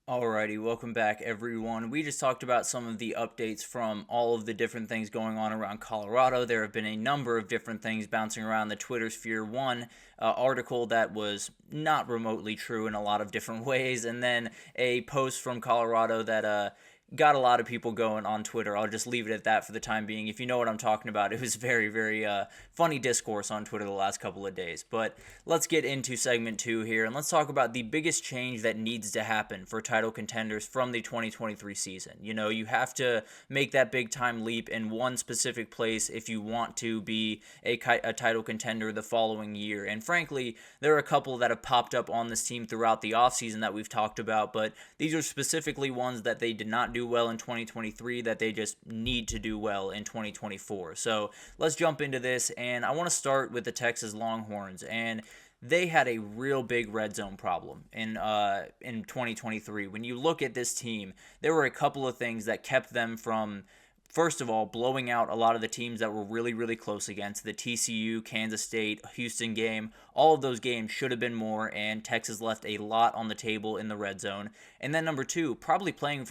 Alrighty, welcome back everyone. We just talked about some of the updates from all of the different things going on around Colorado. There have been a number of different things bouncing around the Twitter sphere. One article that was not remotely true in a lot of different ways, and then a post from Colorado that got a lot of people going on Twitter. I'll just leave it at that for the time being. If you know what I'm talking about, it was very, very funny discourse on Twitter the last couple of days. But let's get into segment two here, and let's talk about the biggest change that needs to happen for title contenders from the 2023 season. You know, you have to make that big time leap in one specific place if you want to be a title contender the following year. And frankly, there are a couple that have popped up on this team throughout the offseason that we've talked about, but these are specifically ones that they did not do well in 2023 that they just need to do well in 2024. So let's jump into this, and I want to start with the Texas Longhorns. And they had a real big red zone problem in 2023. When you look at this team, there were a couple of things that kept them from, first of all, blowing out a lot of the teams that were really, really close against. The TCU, Kansas State, Houston game. All of those games should have been more, and Texas left a lot on the table in the red zone. And then number two, probably playing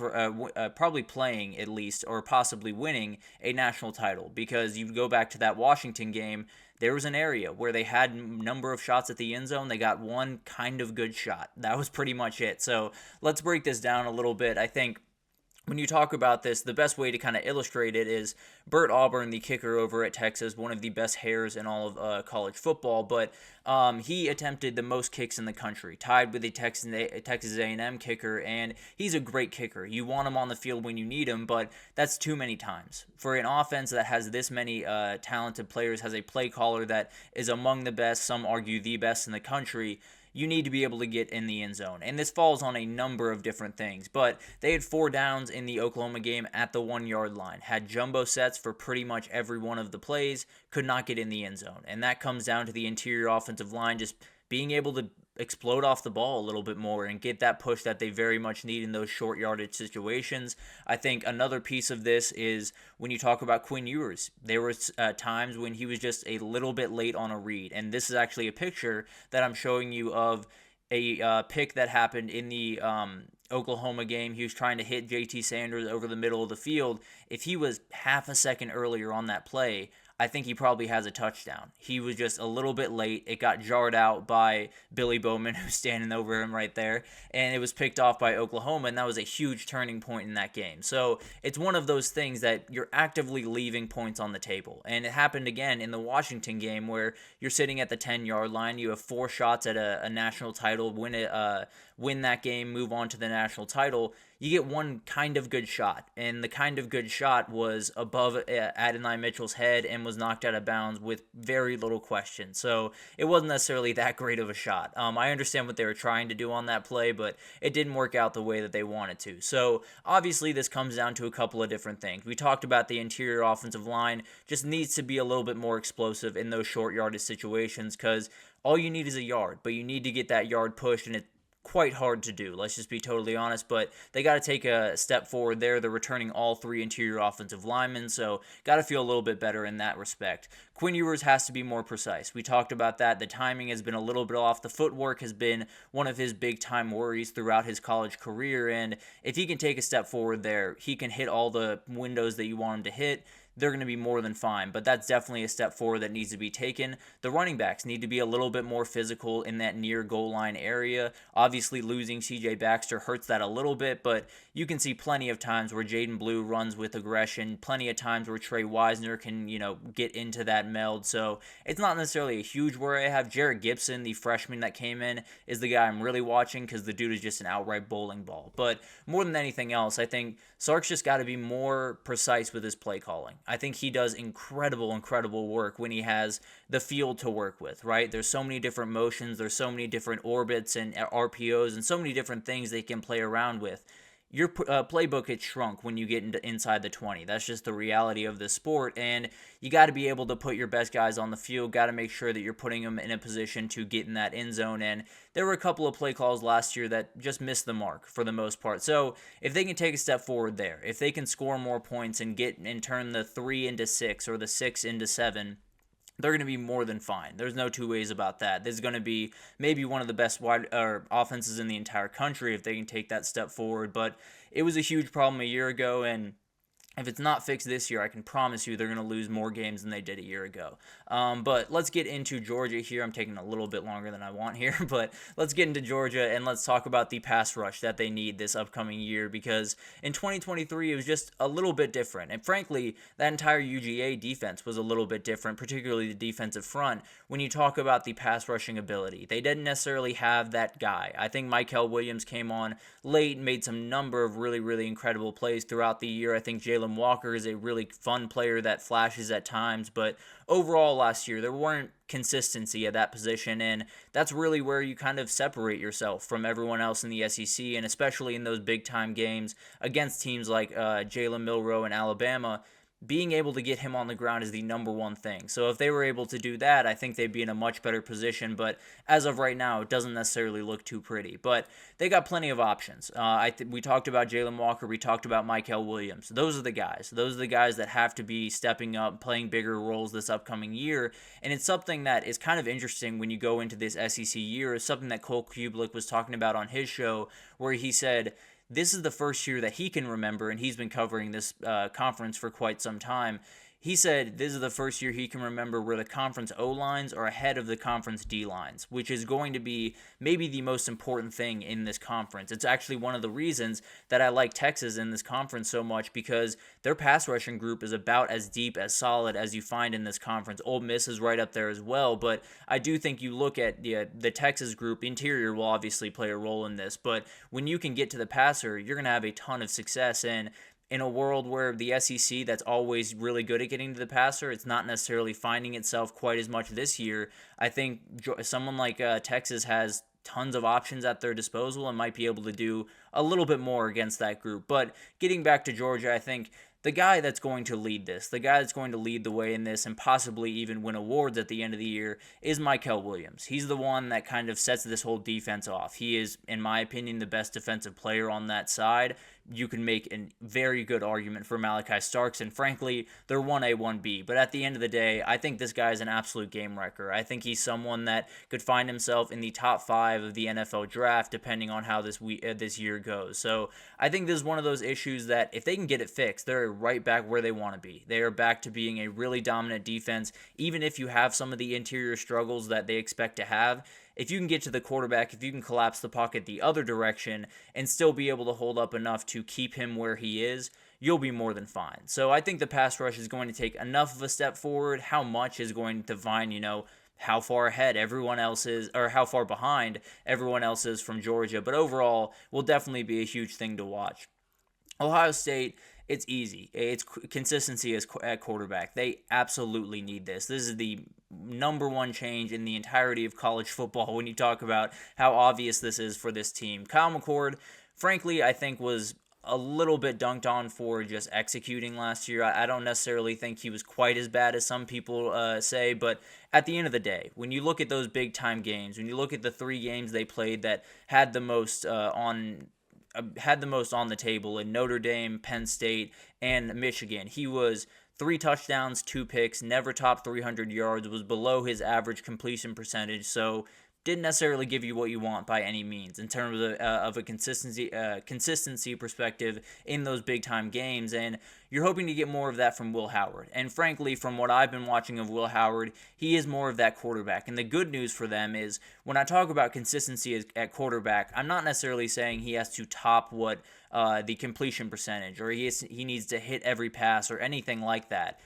at least, or possibly winning a national title, because you go back to that Washington game. There was an area where they had a number of shots at the end zone. They got one kind of good shot. That was pretty much it. So let's break this down a little bit. I think when you talk about this, the best way to kind of illustrate it is Burt Auburn, the kicker over at Texas, one of the best hairs in all of college football, but he attempted the most kicks in the country, tied with the Texas A&M kicker, and he's a great kicker. You want him on the field when you need him, but that's too many times. For an offense that has this many talented players, has a play caller that is among the best, some argue the best in the country, you need to be able to get in the end zone. And this falls on a number of different things. But they had 4 downs in the Oklahoma game at the 1-yard line, had jumbo sets for pretty much every one of the plays, could not get in the end zone. And that comes down to the interior offensive line just being able to explode off the ball a little bit more and get that push that they very much need in those short yardage situations. I think another piece of this is when you talk about Quinn Ewers, there was times when he was just a little bit late on a read, and this is actually a picture that I'm showing you of a pick that happened in the Oklahoma game. He was trying to hit JT Sanders over the middle of the field. If he was half a second earlier on that play, I think he probably has a touchdown. He was just a little bit late. It got jarred out by Billy Bowman, who's standing over him right there, and it was picked off by Oklahoma, and that was a huge turning point in that game. So it's one of those things that you're actively leaving points on the table. And it happened again in the Washington game where you're sitting at the 10-yard line. You have 4 shots at a national title, win that game, move on to the national title. You get one kind of good shot, and the kind of good shot was above Adonai Mitchell's head and was knocked out of bounds with very little question. So it wasn't necessarily that great of a shot. I understand what they were trying to do on that play, but it didn't work out the way that they wanted to. So obviously this comes down to a couple of different things. We talked about the interior offensive line just needs to be a little bit more explosive in those short yardage situations, because all you need is a yard, but you need to get that yard pushed, and it's quite hard to do. Let's just be totally honest, but they got to take a step forward there. They're returning all 3 interior offensive linemen, so got to feel a little bit better in that respect. Quinn Ewers has to be more precise. We talked about that. The timing has been a little bit off. The footwork has been one of his big time worries throughout his college career, and if he can take a step forward there, he can hit all the windows that you want him to hit. They're going to be more than fine, but that's definitely a step forward that needs to be taken. The running backs need to be a little bit more physical in that near goal line area. Obviously, losing CJ Baxter hurts that a little bit, but you can see plenty of times where Jaden Blue runs with aggression, plenty of times where Trey Wisner can, get into that meld. So it's not necessarily a huge worry I have. Jarrett Gibson, the freshman that came in, is the guy I'm really watching because the dude is just an outright bowling ball. But more than anything else, I think Sark's just got to be more precise with his play calling. I think he does incredible work when he has the field to work with, right? There's so many different motions, there's so many different orbits and RPOs and so many different things they can play around with. Your playbook gets shrunk when you get inside the 20. That's just the reality of the sport, and you got to be able to put your best guys on the field, got to make sure that you're putting them in a position to get in that end zone, and there were a couple of play calls last year that just missed the mark for the most part. So if they can take a step forward there, if they can score more points and turn the 3 into 6 or the 6 into 7, they're going to be more than fine. There's no two ways about that. This is going to be maybe one of the best wide offenses in the entire country if they can take that step forward. But it was a huge problem a year ago, and if it's not fixed this year, I can promise you they're going to lose more games than they did a year ago. But let's get into Georgia here. I'm taking a little bit longer than I want here, but let's get into Georgia and let's talk about the pass rush that they need this upcoming year, because in 2023 it was just a little bit different. And frankly, that entire UGA defense was a little bit different, particularly the defensive front. When you talk about the pass rushing ability, they didn't necessarily have that guy. I think Mykel Williams came on late and made some number of really, really incredible plays throughout the year. I think Jalen Walker is a really fun player that flashes at times, but overall last year there weren't consistency at that position, and that's really where you kind of separate yourself from everyone else in the SEC, and especially in those big time games against teams like Jalen Milroe and Alabama. Being able to get him on the ground is the number one thing. So if they were able to do that, I think they'd be in a much better position. But as of right now, it doesn't necessarily look too pretty. But they got plenty of options. We talked about Jalen Walker. We talked about Mykel Williams. Those are the guys. Those are the guys that have to be stepping up, playing bigger roles this upcoming year. And it's something that is kind of interesting when you go into this SEC year. It's something that Cole Kublik was talking about on his show, where he said, this is the first year that he can remember, and he's been covering this conference for quite some time. He said this is the first year he can remember where the conference O-lines are ahead of the conference D-lines, which is going to be maybe the most important thing in this conference. It's actually one of the reasons that I like Texas in this conference so much, because their pass rushing group is about as deep, as solid as you find in this conference. Ole Miss is right up there as well, but I do think you look at the Texas group, interior will obviously play a role in this, but when you can get to the passer, you're going to have a ton of success. And in a world where the SEC, that's always really good at getting to the passer, it's not necessarily finding itself quite as much this year. I think someone like Texas has tons of options at their disposal and might be able to do a little bit more against that group. But getting back to Georgia, I think the guy that's going to lead this, the guy that's going to lead the way in this and possibly even win awards at the end of the year is Mykel Williams. He's the one that kind of sets this whole defense off. He is, in my opinion, the best defensive player on that side. You can make a very good argument for Malachi Starks, and frankly, they're 1A, 1B. But at the end of the day, I think this guy is an absolute game wrecker. I think he's someone that could find himself in the top 5 of the NFL draft, depending on how this year goes. So I think this is one of those issues that if they can get it fixed, they're right back where they want to be. They are back to being a really dominant defense, even if you have some of the interior struggles that they expect to have. If you can get to the quarterback, if you can collapse the pocket the other direction and still be able to hold up enough to keep him where he is, you'll be more than fine. So I think the pass rush is going to take enough of a step forward. How much is going to define, how far ahead everyone else is, or how far behind everyone else is from Georgia. But overall, will definitely be a huge thing to watch. Ohio State, it's easy. It's consistency at quarterback. They absolutely need this. This is the number one change in the entirety of college football when you talk about how obvious this is for this team. Kyle McCord, frankly, I think was a little bit dunked on for just executing last year. I don't necessarily think he was quite as bad as some people say, but at the end of the day, when you look at those big-time games, when you look at the 3 games they played that had the most on the table in Notre Dame, Penn State, and Michigan. He was 3 touchdowns, 2 picks, never topped 300 yards, was below his average completion percentage, so didn't necessarily give you what you want by any means in terms of a consistency perspective in those big-time games, and you're hoping to get more of that from Will Howard. And frankly, from what I've been watching of Will Howard, he is more of that quarterback. And the good news for them is when I talk about consistency at quarterback, I'm not necessarily saying he has to top what the completion percentage or he needs to hit every pass or anything like that.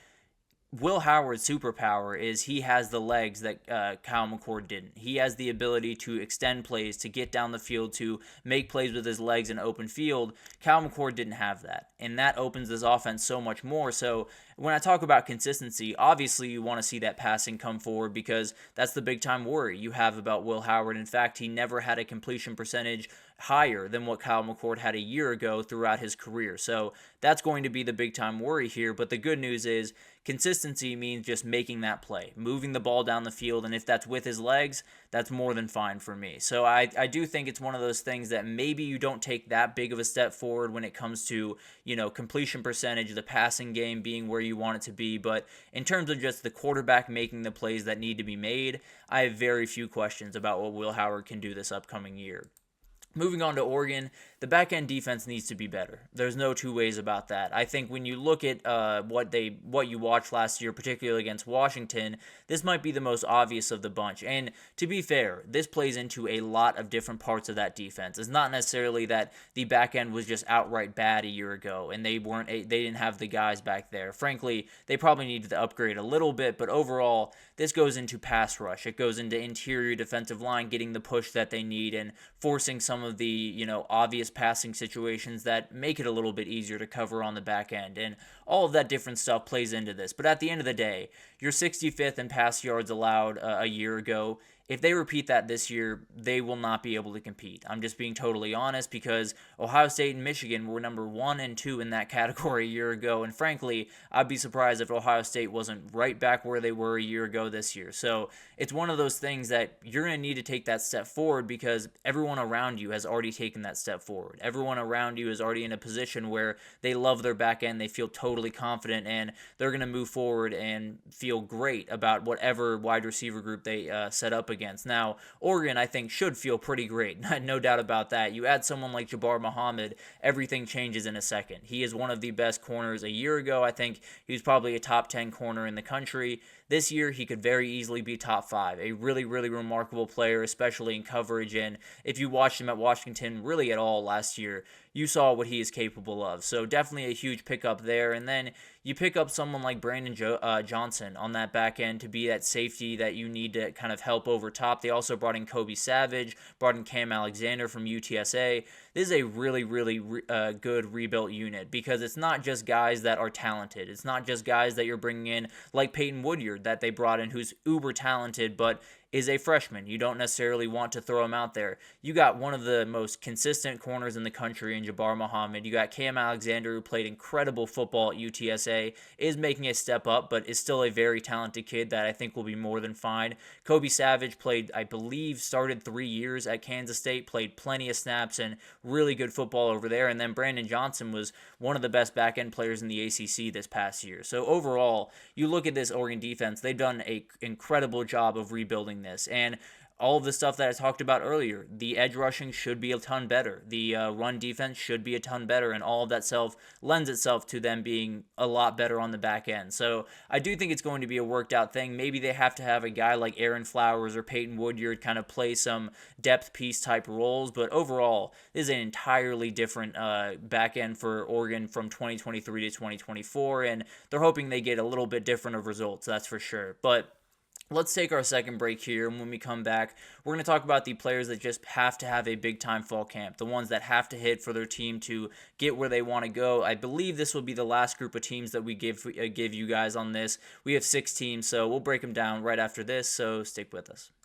Will Howard's superpower is he has the legs that Kyle McCord didn't. He has the ability to extend plays, to get down the field, to make plays with his legs in open field. Kyle McCord didn't have that, and that opens this offense so much more. So when I talk about consistency, obviously you want to see that passing come forward because that's the big-time worry you have about Will Howard. In fact, he never had a completion percentage higher than what Kyle McCord had a year ago throughout his career. So that's going to be the big-time worry here. But the good news is consistency means just making that play, moving the ball down the field, and if that's with his legs, that's more than fine for me. So I do think it's one of those things that maybe you don't take that big of a step forward when it comes to, completion percentage, the passing game being where you want it to be. But in terms of just the quarterback making the plays that need to be made, I have very few questions about what Will Howard can do this upcoming year. Moving on to Oregon, the back-end defense needs to be better. There's no two ways about that. I think when you look at what you watched last year, particularly against Washington, this might be the most obvious of the bunch. And to be fair, this plays into a lot of different parts of that defense. It's not necessarily that the back-end was just outright bad a year ago and they didn't have the guys back there. Frankly, they probably needed to upgrade a little bit, but overall, this goes into pass rush. It goes into interior defensive line getting the push that they need and forcing some of the, obvious passing situations that make it a little bit easier to cover on the back end. And all of that different stuff plays into this. But at the end of the day, you're 65th in pass yards allowed a year ago. If they repeat that this year, they will not be able to compete. I'm just being totally honest because Ohio State and Michigan were number 1 and 2 in that category a year ago. And frankly, I'd be surprised if Ohio State wasn't right back where they were a year ago this year. So it's one of those things that you're going to need to take that step forward because everyone around you has already taken that step forward. Everyone around you is already in a position where they love their back end, they feel totally confident, and they're going to move forward and feel great about whatever wide receiver group they set up against. Now, Oregon, I think, should feel pretty great. No doubt about that. You add someone like Jabbar Muhammad, everything changes in a second. He is one of the best corners. A year ago, I think he was probably a top 10 corner in the country. This year, he could very easily be top 5. A really, really remarkable player, especially in coverage. And if you watched him at Washington really at all last year, you saw what he is capable of. So definitely a huge pickup there. And then you pick up someone like Brandon Johnson on that back end to be that safety that you need to kind of help over top. They also brought in Kobe Savage, brought in Cam Alexander from UTSA. This is a really, really good rebuilt unit because it's not just guys that are talented. It's not just guys that you're bringing in like Peyton Woodyard that they brought in who's uber talented, but is a freshman. You don't necessarily want to throw him out there. You got one of the most consistent corners in the country in Jabbar Muhammad. You got Cam Alexander, who played incredible football at UTSA, is making a step up, but is still a very talented kid that I think will be more than fine. Kobe Savage played, I believe, started 3 years at Kansas State, played plenty of snaps and really good football over there. And then Brandon Johnson was one of the best back-end players in the ACC this past year. So overall, you look at this Oregon defense, they've done an incredible job of rebuilding this. And all of the stuff that I talked about earlier, the edge rushing should be a ton better. The run defense should be a ton better. And all of that lends itself to them being a lot better on the back end. So I do think it's going to be a worked out thing. Maybe they have to have a guy like Aaron Flowers or Peyton Woodyard kind of play some depth piece type roles. But overall, this is an entirely different back end for Oregon from 2023 to 2024. And they're hoping they get a little bit different of results, that's for sure. But let's take our second break here, and when we come back, we're going to talk about the players that just have to have a big-time fall camp, the ones that have to hit for their team to get where they want to go. I believe this will be the last group of teams that we give you guys on this. We have 6 teams, so we'll break them down right after this, so stick with us.